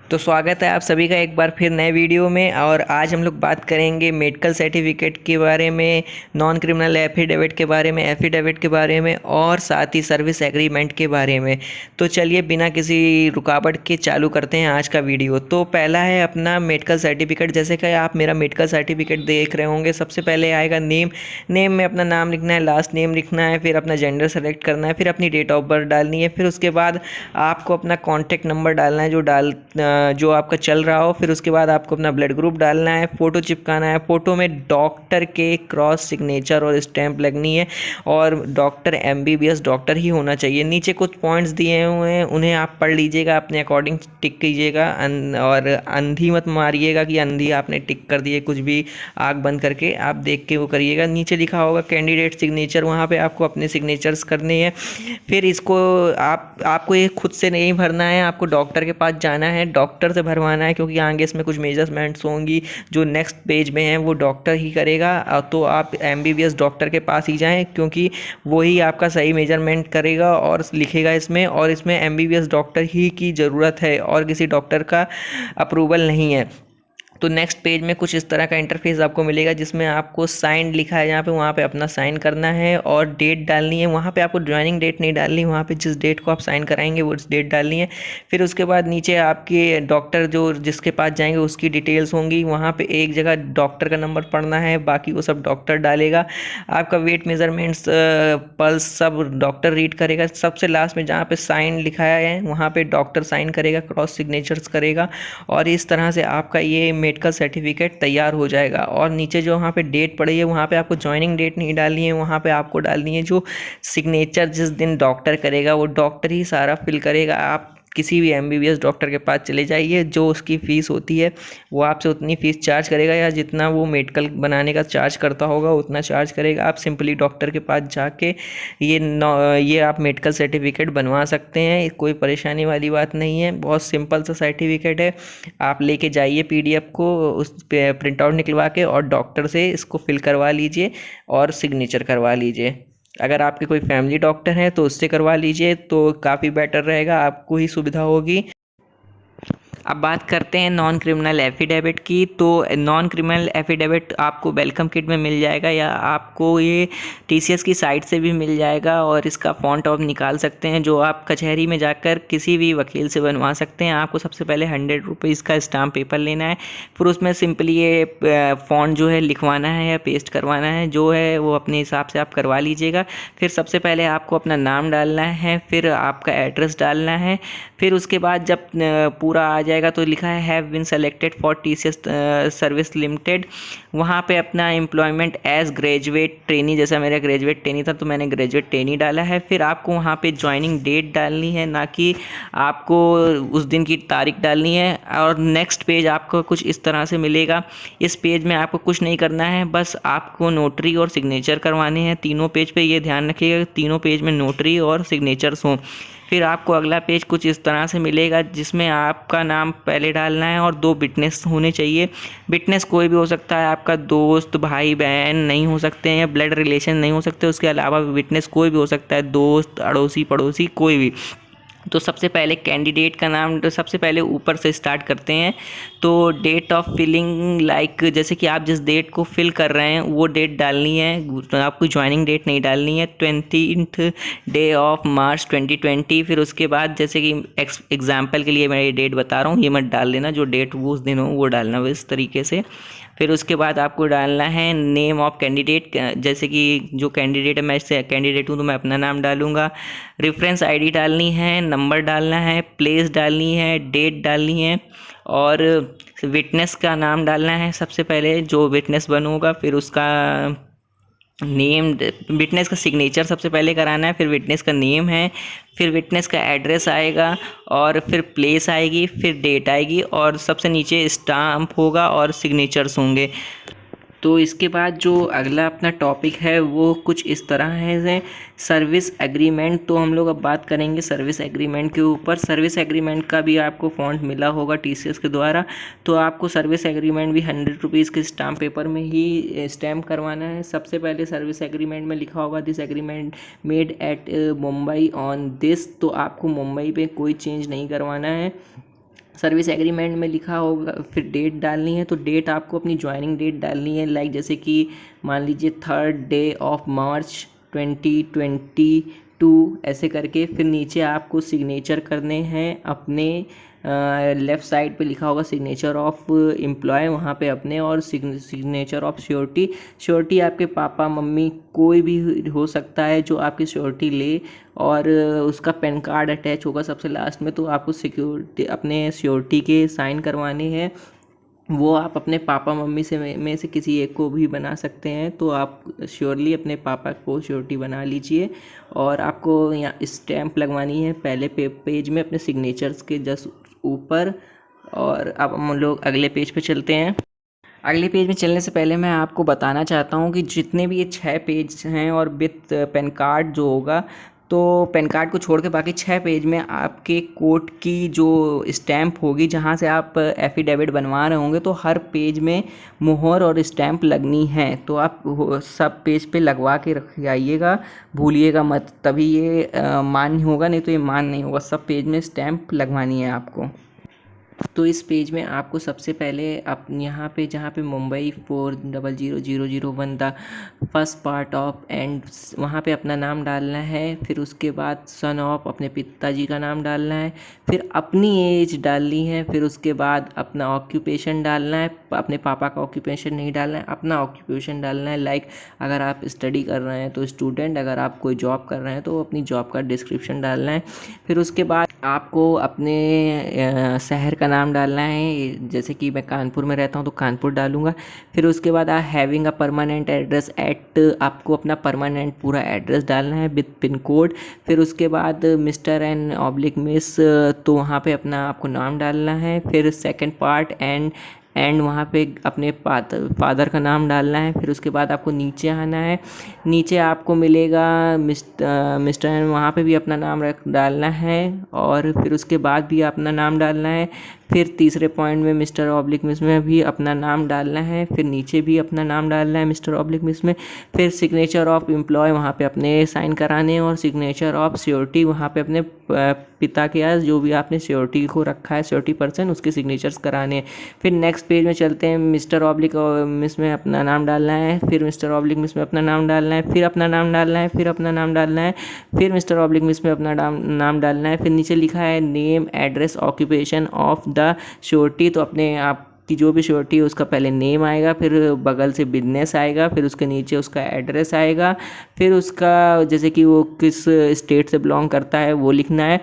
तो स्वागत है आप सभी का एक बार फिर नए वीडियो में। और आज हम लोग बात करेंगे मेडिकल सर्टिफिकेट के बारे में, नॉन क्रिमिनल एफिडेविट के बारे में, एफिडेविट के बारे में और साथ ही सर्विस एग्रीमेंट के बारे में। तो चलिए बिना किसी रुकावट के चालू करते हैं आज का वीडियो। तो पहला है अपना मेडिकल सर्टिफिकेट। जैसे कि आप मेरा मेडिकल सर्टिफिकेट देख रहे होंगे, सबसे पहले आएगा नेम। नेम में अपना नाम लिखना है, लास्ट नेम लिखना है, फिर अपना जेंडर सेलेक्ट करना है, फिर अपनी डेट ऑफ बर्थ डालनी है, फिर उसके बाद आपको अपना कॉन्टैक्ट नंबर डालना है जो आपका चल रहा हो। फिर उसके बाद आपको अपना ब्लड ग्रुप डालना है, फ़ोटो चिपकाना है। फ़ोटो में डॉक्टर के क्रॉस सिग्नेचर और स्टैंप लगनी है और डॉक्टर एमबीबीएस डॉक्टर ही होना चाहिए। नीचे कुछ पॉइंट्स दिए हुए हैं, उन्हें आप पढ़ लीजिएगा, अपने अकॉर्डिंग टिक कीजिएगा। और अंधी मत मारिएगा कि अंधी आपने टिक कर दिए, कुछ भी आँख बंद करके आप देख के वो करिएगा। नीचे लिखा होगा कैंडिडेट सिग्नेचर, वहाँ पे आपको अपने सिग्नेचर्स करने हैं। फिर इसको आपको ये खुद से नहीं भरना है, आपको डॉक्टर के पास जाना है, डॉक्टर से भरवाना है, क्योंकि आगे इसमें कुछ मेजरमेंट्स होंगी जो नेक्स्ट पेज में हैं वो डॉक्टर ही करेगा। तो आप एमबीबीएस डॉक्टर के पास ही जाएं, क्योंकि वही आपका सही मेजरमेंट करेगा और लिखेगा इसमें। और इसमें एमबीबीएस डॉक्टर ही की ज़रूरत है और किसी डॉक्टर का अप्रूवल नहीं है। तो नेक्स्ट पेज में कुछ इस तरह का इंटरफेस आपको मिलेगा, जिसमें आपको साइन लिखा है जहाँ पे, वहाँ पे अपना साइन करना है और डेट डालनी है। वहाँ पे आपको ज्वाइनिंग डेट नहीं डालनी, वहाँ पे जिस डेट को आप साइन कराएंगे वो डेट डालनी है। फिर उसके बाद नीचे आपके डॉक्टर जो जिसके पास जाएंगे उसकी डिटेल्स होंगी। वहाँ पे एक जगह डॉक्टर का नंबर पढ़ना है, बाकी वो सब डॉक्टर डालेगा। आपका वेट मेजरमेंट्स, पल्स सब डॉक्टर रीड करेगा। सबसे लास्ट में जहाँ पे साइन लिखा है वहाँ पे डॉक्टर साइन करेगा, क्रॉस सिग्नेचर्स करेगा। और इस तरह से आपका ये मेडिकल सर्टिफिकेट तैयार हो जाएगा। और नीचे जो वहाँ पे डेट पड़ी है वहाँ पे आपको ज्वाइनिंग डेट नहीं डालनी है, वहाँ पे आपको डालनी है जो सिग्नेचर जिस दिन डॉक्टर करेगा वो डॉक्टर ही सारा फिल करेगा। आप किसी भी एमबीबीएस डॉक्टर के पास चले जाइए, जो उसकी फ़ीस होती है वो आपसे उतनी फ़ीस चार्ज करेगा, या जितना वो मेडिकल बनाने का चार्ज करता होगा उतना चार्ज करेगा। आप सिंपली डॉक्टर के पास जाके ये आप मेडिकल सर्टिफिकेट बनवा सकते हैं। कोई परेशानी वाली बात नहीं है, बहुत सिंपल सा सर्टिफिकेट है। आप लेके जाइए पीडीएफ को, उस प्रिंट आउट निकलवा के, और डॉक्टर से इसको फिल करवा लीजिए और सिग्नेचर करवा लीजिए। अगर आपके कोई फैमिली डॉक्टर हैं तो उससे करवा लीजिए, तो काफ़ी बेटर रहेगा, आपको ही सुविधा होगी। अब बात करते हैं नॉन क्रिमिनल एफिडेविट की। तो नॉन क्रिमिनल एफिडेविट आपको वेलकम किट में मिल जाएगा, या आपको ये टीसीएस की साइट से भी मिल जाएगा। और इसका फ़ॉन्ट आप निकाल सकते हैं, जो आप कचहरी में जाकर किसी भी वकील से बनवा सकते हैं। आपको सबसे पहले 100 रुपीज़ का स्टाम्प पेपर लेना है, फिर उसमें सिंपली ये फ़ॉन्ट जो है लिखवाना है या पेस्ट करवाना है, जो है वो अपने हिसाब से आप करवा लीजिएगा। फिर सबसे पहले आपको अपना नाम डालना है, फिर आपका एड्रेस डालना है। फिर उसके बाद जब पूरा आ जाएगा तो लिखा है have been selected for TCS service limited. वहाँ पे अपना एम्प्लॉयमेंट एज ग्रेजुएट ट्रेनी, जैसा मेरा ग्रेजुएट ट्रेनी था तो मैंने ग्रेजुएट ट्रेनी डाला है। फिर आपको वहाँ पे ज्वाइनिंग डेट डालनी है, ना कि आपको उस दिन की तारीख डालनी है। और नेक्स्ट पेज आपको कुछ इस तरह से मिलेगा। इस पेज में आपको कुछ नहीं करना है, बस आपको नोटरी और सिग्नेचर करवाने हैं तीनों पेज पे। ये ध्यान रखिएगा तीनों पेज में नोटरी और सिग्नेचर्स हों। फिर आपको अगला पेज कुछ इस तरह से मिलेगा, जिसमें आपका नाम पहले डालना है और 2 विटनेस होने चाहिए। विटनेस कोई भी हो सकता है, आपका दोस्त, भाई बहन नहीं हो सकते हैं, ब्लड रिलेशन नहीं हो सकते। उसके अलावा विटनेस कोई भी हो सकता है, दोस्त, अड़ोसी पड़ोसी, कोई भी। तो सबसे पहले कैंडिडेट का नाम, तो सबसे पहले ऊपर से स्टार्ट करते हैं। तो डेट ऑफ फिलिंग, लाइक जैसे कि आप जिस डेट को फिल कर रहे हैं वो डेट डालनी है, तो आपको ज्वाइनिंग डेट नहीं डालनी है। 20th day of March 2020। फिर उसके बाद जैसे कि एग्जाम्पल के लिए मैं ये डेट बता रहा हूँ, ये मत डाल देना, जो डेट वो उस दिन हो वो डालना इस तरीके से। फिर उसके बाद आपको डालना है नेम ऑफ कैंडिडेट, जैसे कि जो कैंडिडेट है, मैं इससे कैंडिडेट हूँ तो मैं अपना नाम डालूँगा। रेफरेंस आईडी डालनी है, नंबर डालना है, प्लेस डालनी है, डेट डालनी है, और विटनेस का नाम डालना है सबसे पहले, जो विटनेस बनूँगा। फिर उसका नेम, विटनेस का सिग्नेचर सबसे पहले कराना है, फिर विटनेस का नेम है, फिर विटनेस का एड्रेस आएगा, और फिर प्लेस आएगी, फिर डेट आएगी, और सबसे नीचे स्टाम्प होगा और सिग्नेचर्स होंगे। तो इसके बाद जो अगला अपना टॉपिक है वो कुछ इस तरह है, सर्विस एग्रीमेंट। तो हम लोग अब बात करेंगे सर्विस एग्रीमेंट के ऊपर। सर्विस एग्रीमेंट का भी आपको फॉन्ट मिला होगा टीसीएस के द्वारा, तो आपको सर्विस एग्रीमेंट भी 100 रुपीज़ के स्टाम्प पेपर में ही स्टैम्प करवाना है। सबसे पहले सर्विस एग्रीमेंट में लिखा होगा this agreement made at Mumbai on this, तो आपको मुंबई पे कोई चेंज नहीं करवाना है। सर्विस एग्रीमेंट में लिखा होगा, फिर डेट डालनी है, तो डेट आपको अपनी ज्वाइनिंग डेट डालनी है, लाइक जैसे कि मान लीजिए 3rd डे ऑफ मार्च 2022 ऐसे करके। फिर नीचे आपको सिग्नेचर करने हैं अपने, लेफ़्ट साइड पे लिखा होगा सिग्नेचर ऑफ एम्प्लॉय, वहाँ पे अपने, और सिग्नेचर ऑफ श्योरिटी। श्योरिटी आपके पापा मम्मी कोई भी हो सकता है जो आपकी श्योरिटी ले, और उसका पैन कार्ड अटैच होगा सबसे लास्ट में। तो आपको सिक्योरिटी अपने श्योरिटी के साइन करवाने हैं, वो आप अपने पापा मम्मी से में से किसी एक को भी बना सकते हैं। तो आप श्योरली अपने पापा को श्योरिटी बना लीजिए। और आपको यहाँ स्टैम्प लगवानी है पहले पेज में अपने सिग्नेचर्स के जस्ट ऊपर। और अब हम लोग अगले पेज पे चलते हैं। अगले पेज में चलने से पहले मैं आपको बताना चाहता हूँ कि जितने भी ये 6 पेज हैं और विथ पैन कार्ड जो होगा, तो पैन कार्ड को छोड़ के बाकी 6 पेज में आपके कोर्ट की जो स्टैंप होगी, जहाँ से आप एफिडेविट बनवा रहे होंगे, तो हर पेज में मुहर और स्टैंप लगनी है। तो आप सब पेज पे लगवा के रख आइएगा, भूलिएगा मत, तभी ये मान्य होगा, नहीं तो ये मान्य नहीं होगा। सब पेज में स्टैंप लगवानी है आपको। तो इस पेज में आपको सबसे पहले आप यहाँ पे जहाँ पे Mumbai 400001 the first part of and, वहाँ पे अपना नाम डालना है। फिर उसके बाद सन ऑफ अपने पिताजी का नाम डालना है, फिर अपनी एज डालनी है, फिर उसके बाद अपना ऑक्यूपेशन डालना है। अपने पापा का ऑक्यूपेशन नहीं डालना है, अपना ऑक्यूपेशन डालना है। लाइक अगर आप स्टडी कर रहे हैं तो स्टूडेंट, अगर आप कोई जॉब कर रहे हैं तो अपनी जॉब का डिस्क्रिप्शन डालना है। फिर उसके बाद आपको अपने शहर का नाम डालना है, जैसे कि मैं कानपुर में रहता हूँ तो कानपुर डालूँगा। फिर उसके बाद having a permanent address at, आपको अपना परमानेंट पूरा एड्रेस डालना है विद पिन कोड। फिर उसके बाद मिस्टर एंड ऑब्लिक मिस, तो वहाँ पे अपना आपको नाम डालना है। फिर सेकंड पार्ट एंड वहाँ पे अपने फादर का नाम डालना है। फिर उसके बाद आपको नीचे आना है, नीचे आपको मिलेगा मिस्टर एंड, वहाँ पे भी अपना नाम डालना है। और फिर उसके बाद भी अपना नाम डालना है। फिर तीसरे पॉइंट में मिस्टर ऑब्लिक मिस में भी अपना नाम डालना है। फिर नीचे भी अपना नाम डालना है मिस्टर ऑब्लिक मिस में। फिर सिग्नेचर ऑफ एम्प्लॉय वहाँ पे अपने साइन कराने हैं, और सिग्नेचर ऑफ श्योरिटी वहाँ पे अपने पिता के या जो भी आपने श्योरिटी को रखा है, श्योरिटी पर्सन, उसके सिग्नेचर्स कराने हैं। फिर नेक्स्ट पेज में चलते हैं। मिस्टर ऑब्लिक मिस में अपना नाम डालना है, फिर मिस्टर ऑब्लिक मिस में अपना नाम डालना है, फिर अपना नाम डालना है, फिर अपना नाम डालना है, फिर मिस्टर ऑब्लिक मिस में अपना नाम डालना है। फिर नीचे लिखा है name address occupation of the surety, तो अपने आप की जो भी श्योरिटी है उसका पहले नेम आएगा, फिर बगल से बिजनेस आएगा, फिर उसके नीचे उसका एड्रेस आएगा, फिर उसका जैसे कि वो किस स्टेट से बिलोंग करता है वो लिखना है।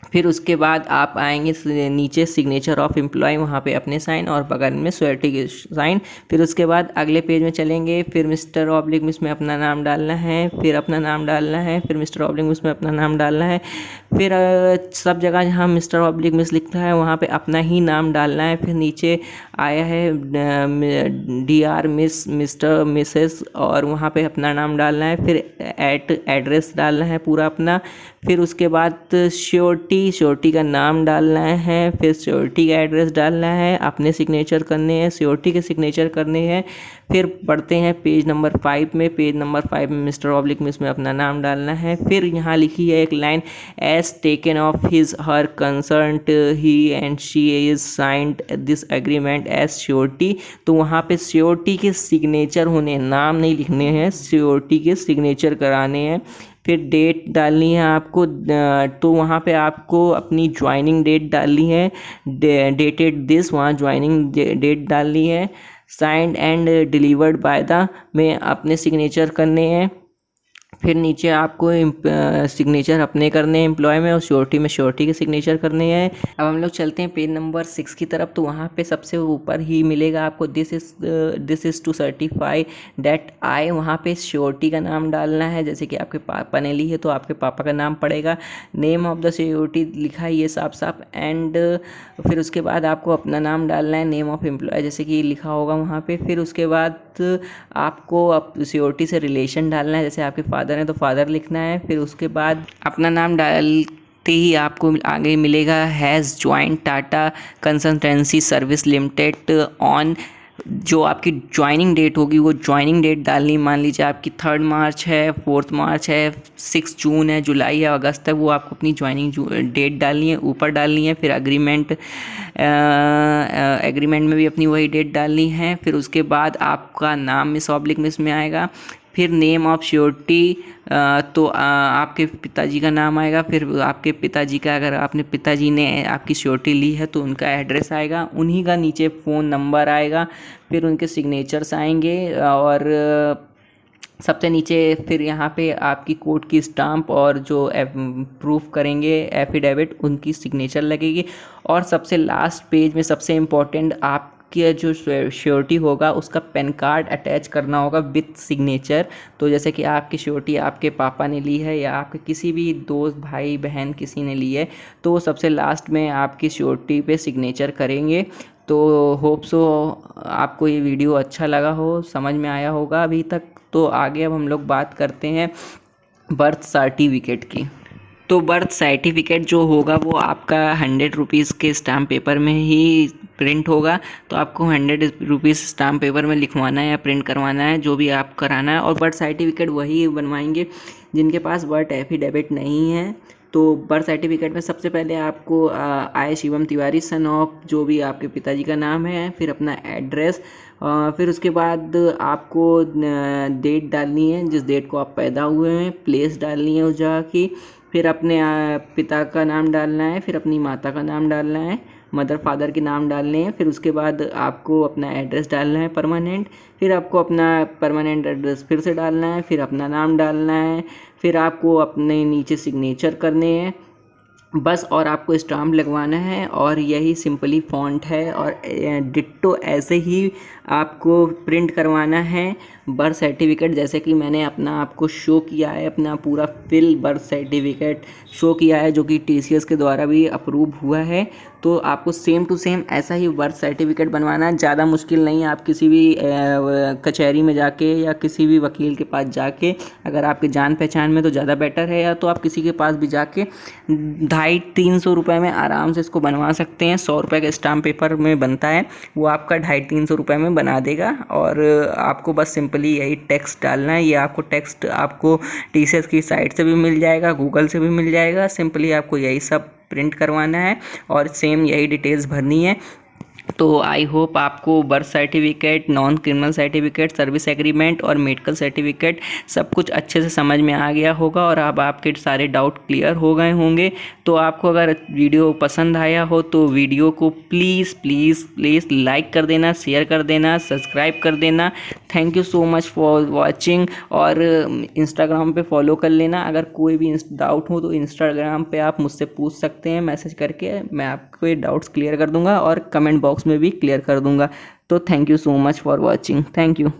फिर उसके बाद आप आएंगे नीचे सिग्नेचर ऑफ एम्प्लॉय, वहाँ पे अपने साइन और बगल में श्योरिटी के साइन। फिर उसके बाद अगले पेज में चलेंगे। फिर मिस्टर ऑब्लिक मिस में अपना नाम डालना है, फिर अपना नाम डालना है, फिर मिस्टर ऑब्लिक मिस में अपना नाम डालना है। फिर सब जगह जहाँ मिस्टर ऑब्लिक मिस लिखता है वहाँ पे अपना ही नाम डालना है। फिर नीचे आया है DR मिस, मिस्टर मिसेस, और वहाँ पे अपना नाम डालना है। फिर एड्रेस डालना है पूरा अपना। फिर उसके बाद श्योरिटी का नाम डालना है, फिर श्योरिटी का एड्रेस डालना है, अपने सिग्नेचर करने हैं, श्योरिटी के सिग्नेचर करने हैं। फिर पढ़ते हैं पेज नंबर 5 में। पेज नंबर 5 में मिस्टर ऑब्लिक मिस में अपना नाम डालना है। फिर यहाँ लिखी है एक line, as taken of his her concert he and she is signed this agreement as surety, तो वहाँ पे श्योरिटी के सिग्नेचर होने, नाम नहीं लिखने हैं, श्योरिटी के सिग्नेचर कराने हैं। फिर डेट डालनी है आपको, तो वहाँ पे आपको अपनी ज्वाइनिंग डेट डालनी है, डेटेड दिस, वहाँ ज्वाइनिंग डेट डालनी है। Signed and delivered by the में अपने सिग्नेचर करने हैं। फिर नीचे आपको सिग्नेचर अपने करने हैं एम्प्लॉय में, और श्योरिटी में श्योरिटी के सिग्नेचर करने हैं। अब हम लोग चलते हैं पेज नंबर 6 की तरफ। तो वहाँ पे सबसे ऊपर ही मिलेगा आपको this is to certify that I, वहाँ पे श्योरिटी का नाम डालना है। जैसे कि आपके पापा ने ली है तो आपके पापा का नाम पड़ेगा। नेम ऑफ द श्योरिटी लिखा है ये साफ साफ। एंड फिर उसके बाद आपको अपना नाम डालना है, नेम ऑफ एम्प्लॉय जैसे कि लिखा होगा वहाँ पे। फिर उसके बाद आपको श्योरिटी से रिलेशन डालना है, जैसे आपके फादर हैं तो फादर लिखना है। फिर उसके बाद अपना नाम डालते ही आपको आगे मिलेगा has joint Tata consultancy service limited on जो आपकी ज्वाइनिंग डेट होगी वो ज्वाइनिंग डेट डालनी, मान लीजिए आपकी 3 मार्च है, 4 मार्च है, 6 जून है, जुलाई है, अगस्त है, वो आपको अपनी ज्वाइनिंग डेट डालनी है, ऊपर डालनी है। फिर एग्रीमेंट में भी अपनी वही डेट डालनी है। फिर उसके बाद आपका नाम मिस ऑब्लिक मिस में आएगा। फिर नेम ऑफ श्योरिटी, तो आपके पिताजी का नाम आएगा। फिर आपके पिताजी का, अगर आपने पिताजी ने आपकी श्योरिटी ली है तो उनका एड्रेस आएगा, उन्हीं का नीचे फ़ोन नंबर आएगा। फिर उनके सिग्नेचर्स आएंगे और सबसे नीचे फिर यहाँ पे आपकी कोर्ट की स्टाम्प और जो प्रूफ करेंगे एफिडेविट, उनकी सिग्नेचर लगेगी। और सबसे लास्ट पेज में सबसे इम्पोर्टेंट, आपकी जो श्योरिटी होगा उसका पैन कार्ड अटैच करना होगा विथ सिग्नेचर। तो जैसे कि आपकी श्योरिटी आपके पापा ने ली है या आपके किसी भी दोस्त भाई बहन किसी ने ली है, तो सबसे लास्ट में आपकी श्योरिटी पे सिग्नेचर करेंगे। तो होप सो आपको ये वीडियो अच्छा लगा हो, समझ में आया होगा अभी तक। तो आगे अब हम लोग बात करते हैं बर्थ सर्टिफिकेट की। तो बर्थ सर्टिफिकेट जो होगा वो आपका 100 रुपीज़ के स्टाम्प पेपर में ही प्रिंट होगा। तो आपको 100 रुपीज़ स्टाम्प पेपर में लिखवाना है या प्रिंट करवाना है, जो भी आप कराना है। और बर्थ सर्टिफिकेट वही बनवाएंगे जिनके पास बर्थ एफिडेविट नहीं है। तो बर्थ सर्टिफिकेट में सबसे पहले आपको आय शिवम तिवारी सन ऑफ जो भी आपके पिताजी का नाम है, फिर अपना एड्रेस, फिर उसके बाद आपको डेट डालनी है जिस डेट को आप पैदा हुए हैं, प्लेस डालनी है उस जगह की, फिर अपने पिता का नाम डालना है, फिर अपनी माता का नाम डालना है, मदर फादर के नाम डालने हैं। फिर उसके बाद आपको अपना एड्रेस डालना है परमानेंट, फिर आपको अपना परमानेंट एड्रेस फिर से डालना है, फिर अपना नाम डालना है, फिर आपको अपने नीचे सिग्नेचर करने हैं बस, और आपको स्टाम्प लगवाना है। और यही सिंपली फ़ॉन्ट है और डिट्टो ऐसे ही आपको प्रिंट करवाना है बर्थ सर्टिफिकेट, जैसे कि मैंने अपना आपको शो किया है, अपना पूरा फिल बर्थ सर्टिफिकेट शो किया है जो कि TCS के द्वारा भी अप्रूव हुआ है। तो आपको सेम टू सेम ऐसा ही बर्थ सर्टिफिकेट बनवाना है, ज़्यादा मुश्किल नहीं है। आप किसी भी कचहरी में जाके या किसी भी वकील के पास जाके, अगर आपके जान पहचान में तो ज़्यादा बेटर है, या तो आप किसी के पास भी जाके 250-300 रुपये में आराम से इसको बनवा सकते हैं। 100 रुपये का स्टाम्प पेपर में बनता है, वो आपका 250-300 रुपये में बना देगा। और आपको बस सिंपली यही टेक्स्ट डालना है। ये आपको टेक्स्ट आपको TCS की साइट से भी मिल जाएगा, गूगल से भी मिल जाएगा। सिंपली आपको यही सब प्रिंट करवाना है और सेम यही डिटेल्स भरनी है। तो आई होप आपको birth certificate, non criminal certificate, service agreement और मेडिकल सर्टिफिकेट सब कुछ अच्छे से समझ में आ गया होगा और अब आपके सारे डाउट क्लियर हो गए होंगे। तो आपको अगर वीडियो पसंद आया हो तो वीडियो को प्लीज़ प्लीज़ प्लीज़ लाइक कर देना, शेयर कर देना, सब्सक्राइब कर देना। Thank you so much for watching. और इंस्टाग्राम पे फॉलो कर लेना। अगर कोई भी डाउट हो तो इंस्टाग्राम पे आप मुझसे पूछ सकते हैं मैसेज करके, मैं आपको ये डाउट्स क्लियर कर दूंगा और कमेंट बॉक्स में भी क्लियर कर दूंगा। तो thank you so much for watching. Thank you.